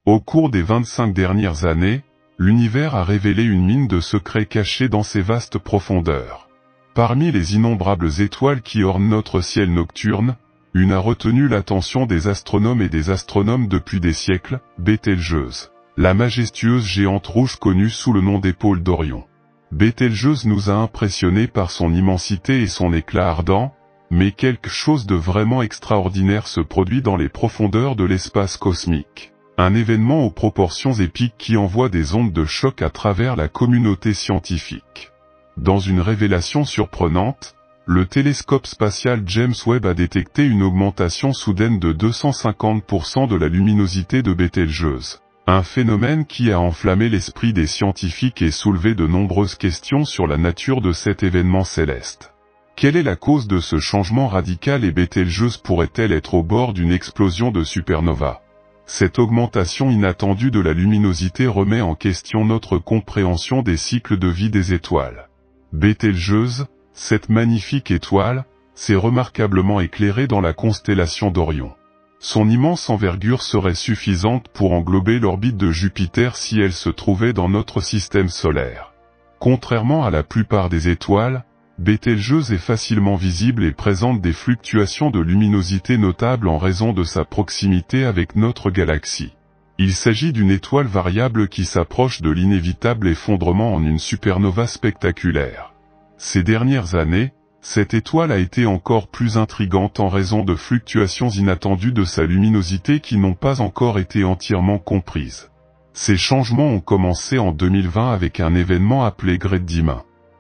Au cours des 25 dernières années, l'univers a révélé une mine de secrets cachés dans ses vastes profondeurs. Parmi les innombrables étoiles qui ornent notre ciel nocturne, une a retenu l'attention des astronomes et des astronomes depuis des siècles, Bételgeuse, la majestueuse géante rouge connue sous le nom d'épaule d'Orion. Bételgeuse nous a impressionnés par son immensité et son éclat ardent, mais quelque chose de vraiment extraordinaire se produit dans les profondeurs de l'espace cosmique. Un événement aux proportions épiques qui envoie des ondes de choc à travers la communauté scientifique. Dans une révélation surprenante, le télescope spatial James Webb a détecté une augmentation soudaine de 250% de la luminosité de Bételgeuse. Un phénomène qui a enflammé l'esprit des scientifiques et soulevé de nombreuses questions sur la nature de cet événement céleste. Quelle est la cause de ce changement radical et Bételgeuse pourrait-elle être au bord d'une explosion de supernova? Cette augmentation inattendue de la luminosité remet en question notre compréhension des cycles de vie des étoiles. Bételgeuse, cette magnifique étoile, s'est remarquablement éclairée dans la constellation d'Orion. Son immense envergure serait suffisante pour englober l'orbite de Jupiter si elle se trouvait dans notre système solaire. Contrairement à la plupart des étoiles, Bételgeuse est facilement visible et présente des fluctuations de luminosité notables en raison de sa proximité avec notre galaxie. Il s'agit d'une étoile variable qui s'approche de l'inévitable effondrement en une supernova spectaculaire. Ces dernières années, cette étoile a été encore plus intrigante en raison de fluctuations inattendues de sa luminosité qui n'ont pas encore été entièrement comprises. Ces changements ont commencé en 2020 avec un événement appelé Great Dimming.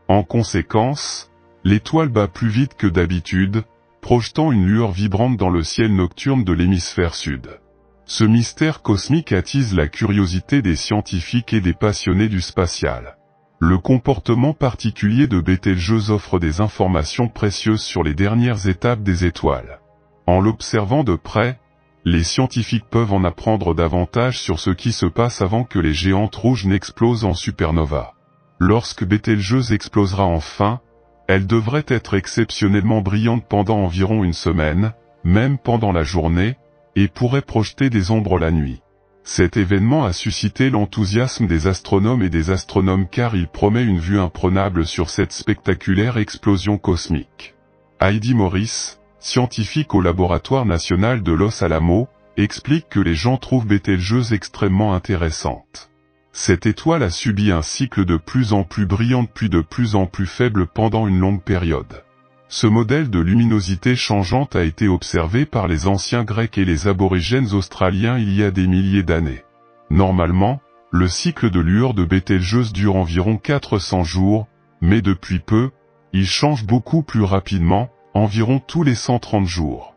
En conséquence, l'étoile bat plus vite que d'habitude, projetant une lueur vibrante dans le ciel nocturne de l'hémisphère sud. Ce mystère cosmique attise la curiosité des scientifiques et des passionnés du spatial. Le comportement particulier de Bételgeuse offre des informations précieuses sur les dernières étapes des étoiles. En l'observant de près, les scientifiques peuvent en apprendre davantage sur ce qui se passe avant que les géantes rouges n'explosent en supernova. Lorsque Bételgeuse explosera enfin, elle devrait être exceptionnellement brillante pendant environ une semaine, même pendant la journée, et pourrait projeter des ombres la nuit. Cet événement a suscité l'enthousiasme des astronomes et des astronomes car il promet une vue imprenable sur cette spectaculaire explosion cosmique. Heidi Morris, scientifique au laboratoire national de Los Alamos, explique que les gens trouvent Bételgeuse extrêmement intéressante. Cette étoile a subi un cycle de plus en plus brillant puis de plus en plus faible pendant une longue période. Ce modèle de luminosité changeante a été observé par les anciens Grecs et les aborigènes australiens il y a des milliers d'années. Normalement, le cycle de lueur de Bételgeuse dure environ 400 jours, mais depuis peu, il change beaucoup plus rapidement, environ tous les 130 jours.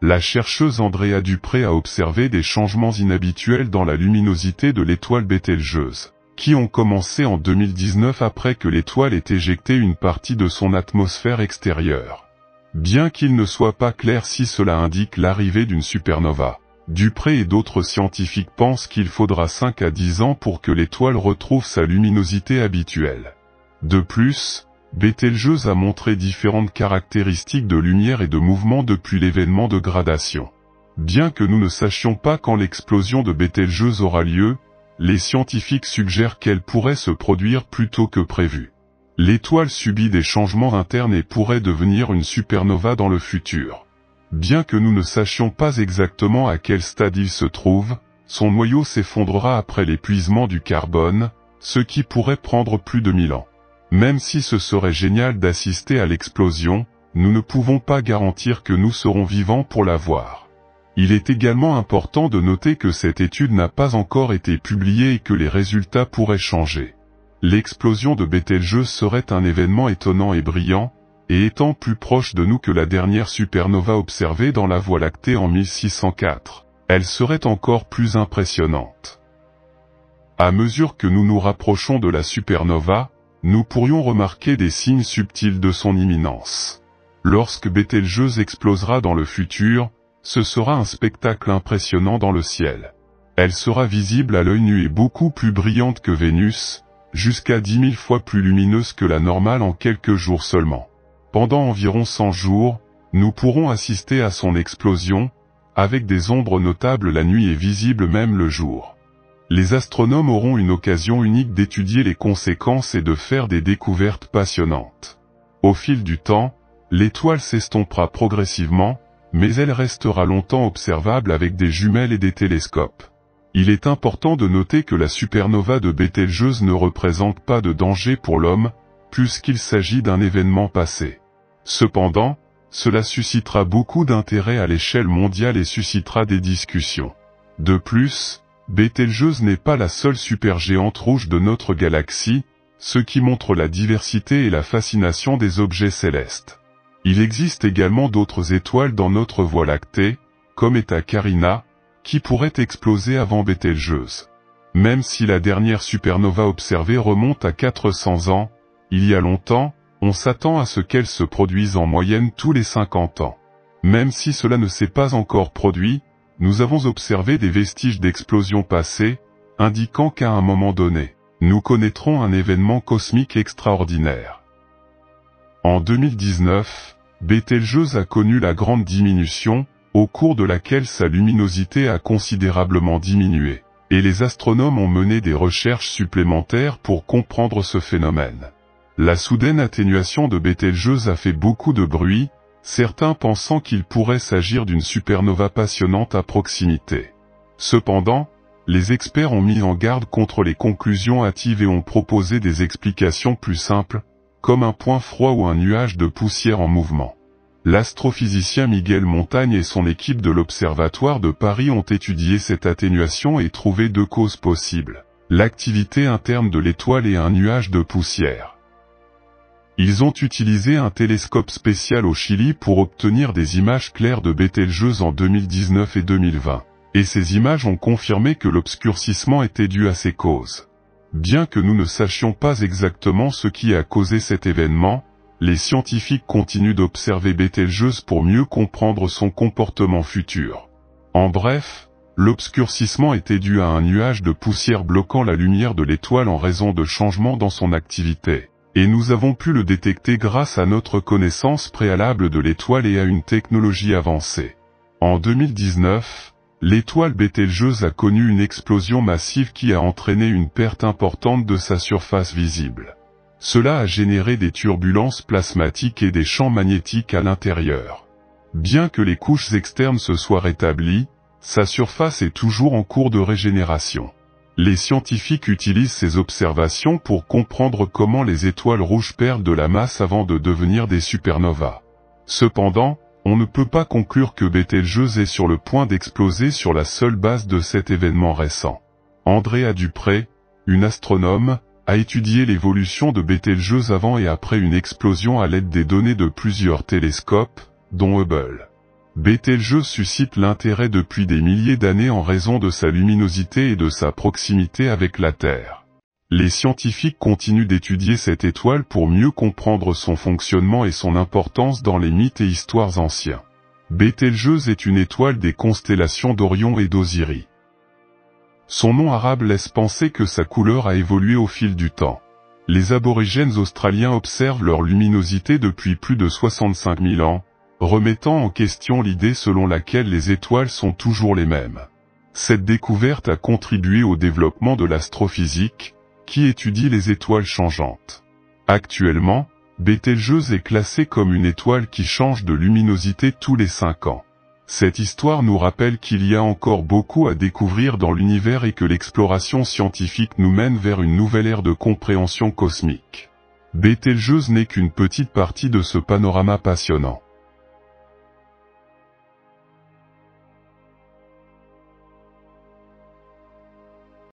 La chercheuse Andrea Dupré a observé des changements inhabituels dans la luminosité de l'étoile Bételgeuse, qui ont commencé en 2019 après que l'étoile ait éjecté une partie de son atmosphère extérieure. Bien qu'il ne soit pas clair si cela indique l'arrivée d'une supernova, Dupré et d'autres scientifiques pensent qu'il faudra 5 à 10 ans pour que l'étoile retrouve sa luminosité habituelle. De plus, Bételgeuse a montré différentes caractéristiques de lumière et de mouvement depuis l'événement de gradation. Bien que nous ne sachions pas quand l'explosion de Bételgeuse aura lieu, les scientifiques suggèrent qu'elle pourrait se produire plus tôt que prévu. L'étoile subit des changements internes et pourrait devenir une supernova dans le futur. Bien que nous ne sachions pas exactement à quel stade il se trouve, son noyau s'effondrera après l'épuisement du carbone, ce qui pourrait prendre plus de 1000 ans. Même si ce serait génial d'assister à l'explosion, nous ne pouvons pas garantir que nous serons vivants pour la voir. Il est également important de noter que cette étude n'a pas encore été publiée et que les résultats pourraient changer. L'explosion de Bételgeuse serait un événement étonnant et brillant, et étant plus proche de nous que la dernière supernova observée dans la Voie lactée en 1604, elle serait encore plus impressionnante. À mesure que nous nous rapprochons de la supernova, nous pourrions remarquer des signes subtils de son imminence. Lorsque Bételgeuse explosera dans le futur, ce sera un spectacle impressionnant dans le ciel. Elle sera visible à l'œil nu et beaucoup plus brillante que Vénus, jusqu'à 10 000 fois plus lumineuse que la normale en quelques jours seulement. Pendant environ 100 jours, nous pourrons assister à son explosion, avec des ombres notables la nuit et visibles même le jour. Les astronomes auront une occasion unique d'étudier les conséquences et de faire des découvertes passionnantes. Au fil du temps, l'étoile s'estompera progressivement, mais elle restera longtemps observable avec des jumelles et des télescopes. Il est important de noter que la supernova de Bételgeuse ne représente pas de danger pour l'homme, puisqu'il s'agit d'un événement passé. Cependant, cela suscitera beaucoup d'intérêt à l'échelle mondiale et suscitera des discussions. De plus, Bételgeuse n'est pas la seule supergéante rouge de notre galaxie, ce qui montre la diversité et la fascination des objets célestes. Il existe également d'autres étoiles dans notre Voie lactée, comme Eta Carina, qui pourrait exploser avant Bételgeuse. Même si la dernière supernova observée remonte à 400 ans, il y a longtemps, on s'attend à ce qu'elle se produise en moyenne tous les 50 ans. Même si cela ne s'est pas encore produit, nous avons observé des vestiges d'explosions passées, indiquant qu'à un moment donné, nous connaîtrons un événement cosmique extraordinaire. En 2019, Bételgeuse a connu la grande diminution, au cours de laquelle sa luminosité a considérablement diminué, et les astronomes ont mené des recherches supplémentaires pour comprendre ce phénomène. La soudaine atténuation de Bételgeuse a fait beaucoup de bruit, certains pensant qu'il pourrait s'agir d'une supernova passionnante à proximité. Cependant, les experts ont mis en garde contre les conclusions hâtives et ont proposé des explications plus simples, comme un point froid ou un nuage de poussière en mouvement. L'astrophysicien Miguel Montagne et son équipe de l'Observatoire de Paris ont étudié cette atténuation et trouvé deux causes possibles: l'activité interne de l'étoile et un nuage de poussière. Ils ont utilisé un télescope spécial au Chili pour obtenir des images claires de Bételgeuse en 2019 et 2020, et ces images ont confirmé que l'obscurcissement était dû à ces causes. Bien que nous ne sachions pas exactement ce qui a causé cet événement, les scientifiques continuent d'observer Bételgeuse pour mieux comprendre son comportement futur. En bref, l'obscurcissement était dû à un nuage de poussière bloquant la lumière de l'étoile en raison de changements dans son activité, et nous avons pu le détecter grâce à notre connaissance préalable de l'étoile et à une technologie avancée. En 2019, l'étoile Bételgeuse a connu une explosion massive qui a entraîné une perte importante de sa surface visible. Cela a généré des turbulences plasmatiques et des champs magnétiques à l'intérieur. Bien que les couches externes se soient rétablies, sa surface est toujours en cours de régénération. Les scientifiques utilisent ces observations pour comprendre comment les étoiles rouges perdent de la masse avant de devenir des supernovas. Cependant, on ne peut pas conclure que Bételgeuse est sur le point d'exploser sur la seule base de cet événement récent. Andrea Dupré, une astronome, a étudié l'évolution de Bételgeuse avant et après une explosion à l'aide des données de plusieurs télescopes, dont Hubble. Bételgeuse suscite l'intérêt depuis des milliers d'années en raison de sa luminosité et de sa proximité avec la Terre. Les scientifiques continuent d'étudier cette étoile pour mieux comprendre son fonctionnement et son importance dans les mythes et histoires anciens. Bételgeuse est une étoile des constellations d'Orion et d'Osiris. Son nom arabe laisse penser que sa couleur a évolué au fil du temps. Les aborigènes australiens observent leur luminosité depuis plus de 65 000 ans, remettant en question l'idée selon laquelle les étoiles sont toujours les mêmes. Cette découverte a contribué au développement de l'astrophysique, qui étudie les étoiles changeantes. Actuellement, Bételgeuse est classée comme une étoile qui change de luminosité tous les 5 ans. Cette histoire nous rappelle qu'il y a encore beaucoup à découvrir dans l'univers et que l'exploration scientifique nous mène vers une nouvelle ère de compréhension cosmique. Bételgeuse n'est qu'une petite partie de ce panorama passionnant.